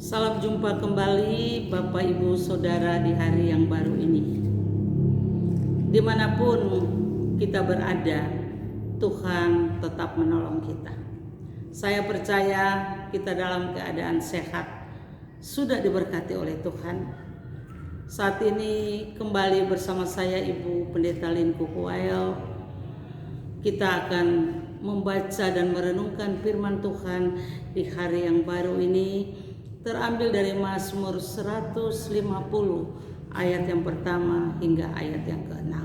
Salam jumpa kembali Bapak Ibu Saudara di hari yang baru ini. Dimanapun kita berada, Tuhan tetap menolong kita. Saya percaya kita dalam keadaan sehat, sudah diberkati oleh Tuhan. Saat ini kembali bersama saya Ibu Pendeta Lin Kukuwael. Kita akan membaca dan merenungkan firman Tuhan di hari yang baru ini, terambil dari Mazmur 150 ayat yang pertama hingga ayat yang ke-6.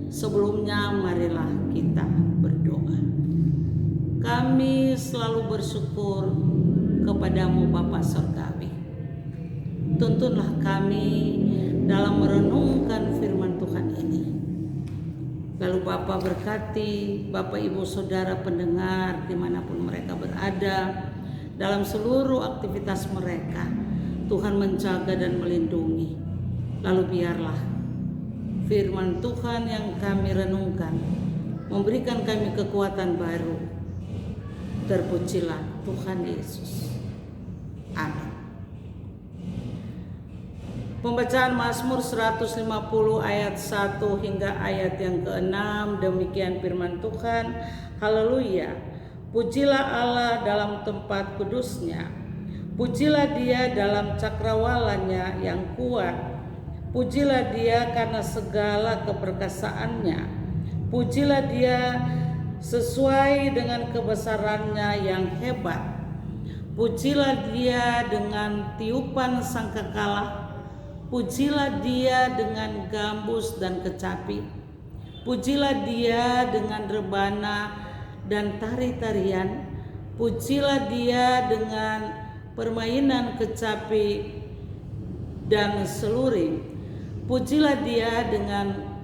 Sebelumnya marilah kita berdoa. Kami selalu bersyukur kepadamu Bapa Surgawi. Tuntunlah kami dalam merenungkan firman Tuhan ini. Lalu Bapa berkati Bapak Ibu Saudara pendengar dimanapun mereka berada, dalam seluruh aktivitas mereka. Tuhan menjaga dan melindungi. Lalu biarlah firman Tuhan yang kami renungkan memberikan kami kekuatan baru. Terpujilah Tuhan Yesus. Amin. Pembacaan Mazmur 150 ayat 1 hingga ayat yang ke-6. Demikian firman Tuhan. Haleluya. Pujilah Allah dalam tempat kudusnya. Pujilah Dia dalam cakrawalanya yang kuat. Pujilah Dia karena segala keperkasaannya. Pujilah Dia sesuai dengan kebesarannya yang hebat. Pujilah Dia dengan tiupan sangkakala. Pujilah Dia dengan gambus dan kecapi. Pujilah Dia dengan rebana dan tari-tarian. Pujilah Dia dengan permainan kecapi dan seluring. Pujilah Dia dengan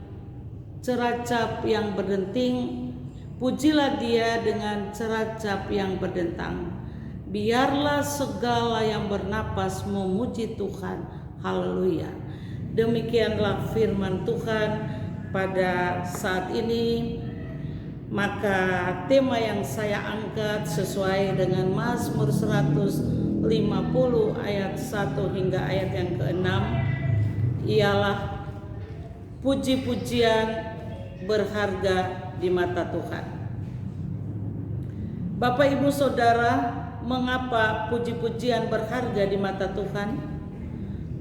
ceracap yang berdenting. Pujilah Dia dengan ceracap yang berdentang. Biarlah segala yang bernapas memuji Tuhan. Haleluya. Demikianlah firman Tuhan pada saat ini. Maka tema yang saya angkat sesuai dengan Mazmur 150 ayat 1 hingga ayat yang ke-6 ialah puji-pujian berharga di mata Tuhan. Bapak Ibu Saudara, mengapa puji-pujian berharga di mata Tuhan?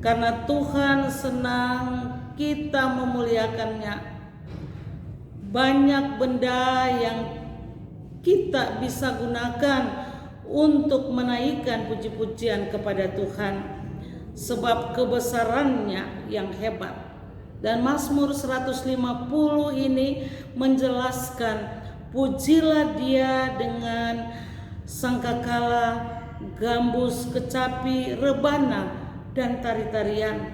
Karena Tuhan senang kita memuliakannya. Banyak benda yang kita bisa gunakan untuk menaikkan puji-pujian kepada Tuhan, sebab kebesarannya yang hebat. Dan Mazmur 150 ini menjelaskan, pujilah Dia dengan sangkakala, gambus, kecapi, rebana, dan tari-tarian,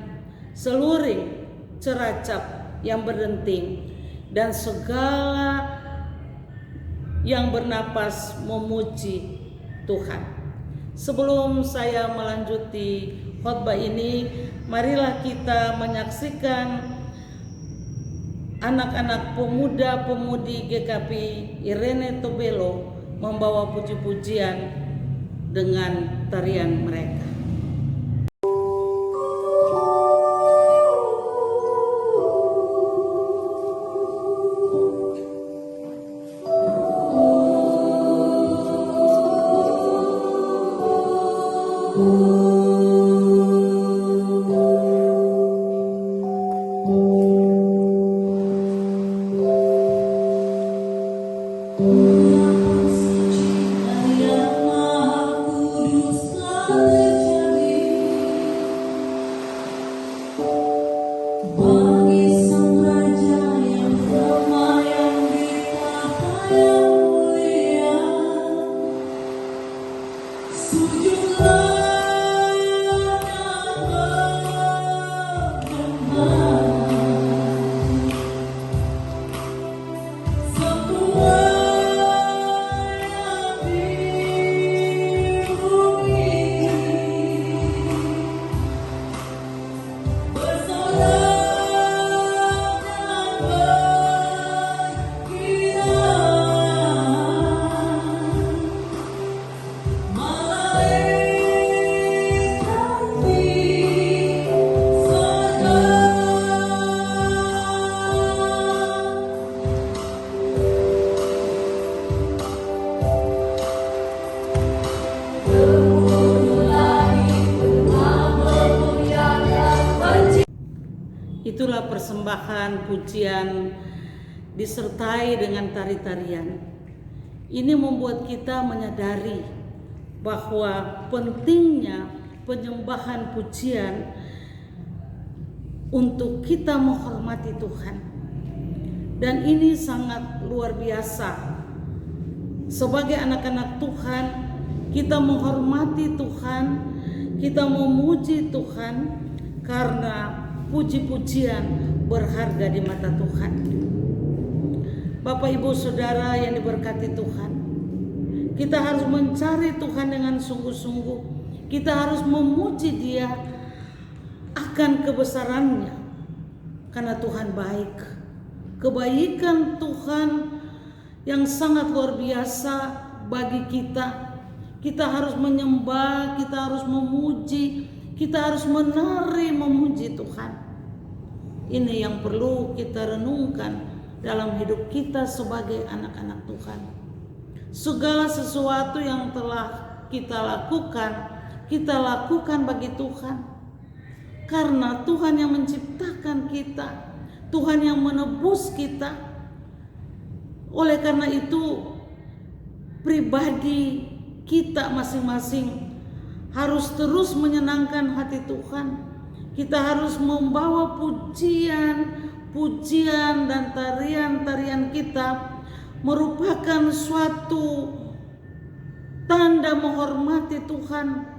seluring, ceracap yang berdenting, dan segala yang bernapas memuji Tuhan. Sebelum saya melanjuti khotbah ini, marilah kita menyaksikan anak-anak pemuda-pemudi GKP Irene Tobelo membawa puji-pujian dengan tarian mereka. Semua persembahan pujian disertai dengan tari-tarian. Ini membuat kita menyadari bahwa pentingnya penyembahan pujian untuk kita menghormati Tuhan. Dan ini sangat luar biasa. Sebagai anak-anak Tuhan, kita menghormati Tuhan, kita memuji Tuhan karena puji-pujian berharga di mata Tuhan. Bapak, Ibu, Saudara yang diberkati Tuhan, kita harus mencari Tuhan dengan sungguh-sungguh. Kita harus memuji Dia akan kebesarannya, karena Tuhan baik. Kebaikan Tuhan yang sangat luar biasa bagi kita. Kita harus menyembah, kita harus memuji, kita harus menari memuji Tuhan. Ini yang perlu kita renungkan dalam hidup kita sebagai anak-anak Tuhan. Segala sesuatu yang telah kita lakukan bagi Tuhan. Karena Tuhan yang menciptakan kita, Tuhan yang menebus kita. Oleh karena itu, pribadi kita masing-masing harus terus menyenangkan hati Tuhan. Kita harus membawa pujian dan tarian-tarian kita merupakan suatu tanda menghormati Tuhan.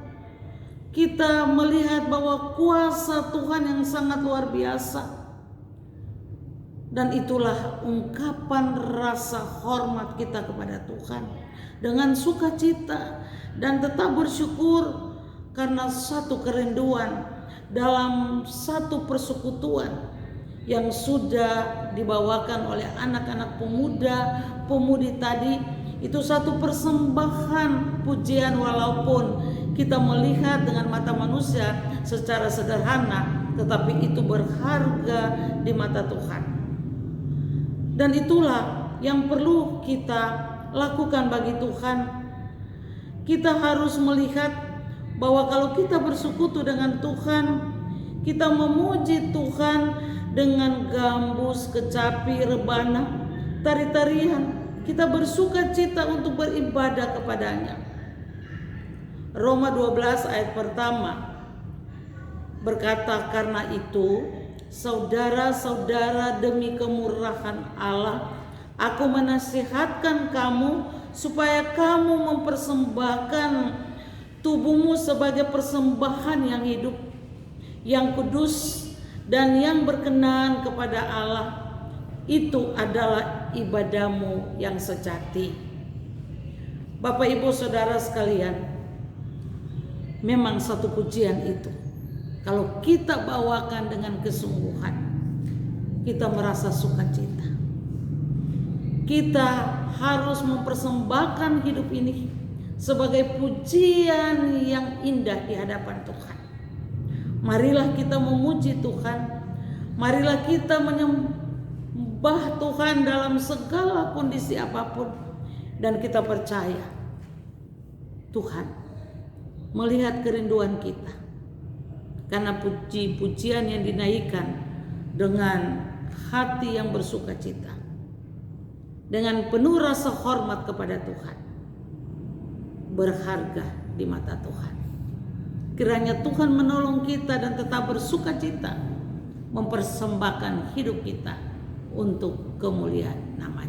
Kita melihat bahwa kuasa Tuhan yang sangat luar biasa. Dan itulah ungkapan rasa hormat kita kepada Tuhan dengan sukacita dan tetap bersyukur karena satu kerinduan dalam satu persekutuan yang sudah dibawakan oleh anak-anak pemudi tadi. Itu satu persembahan pujian, walaupun kita melihat dengan mata manusia secara sederhana, tetapi itu berharga di mata Tuhan. Dan itulah yang perlu kita lakukan bagi Tuhan. Kita harus melihat bahwa kalau kita bersekutu dengan Tuhan, kita memuji Tuhan dengan gambus, kecapi, rebana, tari-tarian, kita bersuka cita untuk beribadah kepadanya. Roma 12 ayat pertama berkata, karena itu saudara-saudara, demi kemurahan Allah, aku menasihatkan kamu supaya kamu mempersembahkan tubuhmu sebagai persembahan yang hidup, yang kudus, dan yang berkenan kepada Allah. Itu adalah ibadahmu yang sejati. Bapak, Ibu, Saudara sekalian, memang satu pujian itu, kalau kita bawakan dengan kesungguhan, kita merasa sukacita. Kita harus mempersembahkan hidup ini sebagai pujian yang indah di hadapan Tuhan. Marilah kita memuji Tuhan. Marilah kita menyembah Tuhan dalam segala kondisi apapun. Dan kita percaya Tuhan melihat kerinduan kita. Karena puji-pujian yang dinaikkan dengan hati yang bersukacita, dengan penuh rasa hormat kepada Tuhan, berharga di mata Tuhan. Kiranya Tuhan menolong kita dan tetap bersukacita mempersembahkan hidup kita untuk kemuliaan nama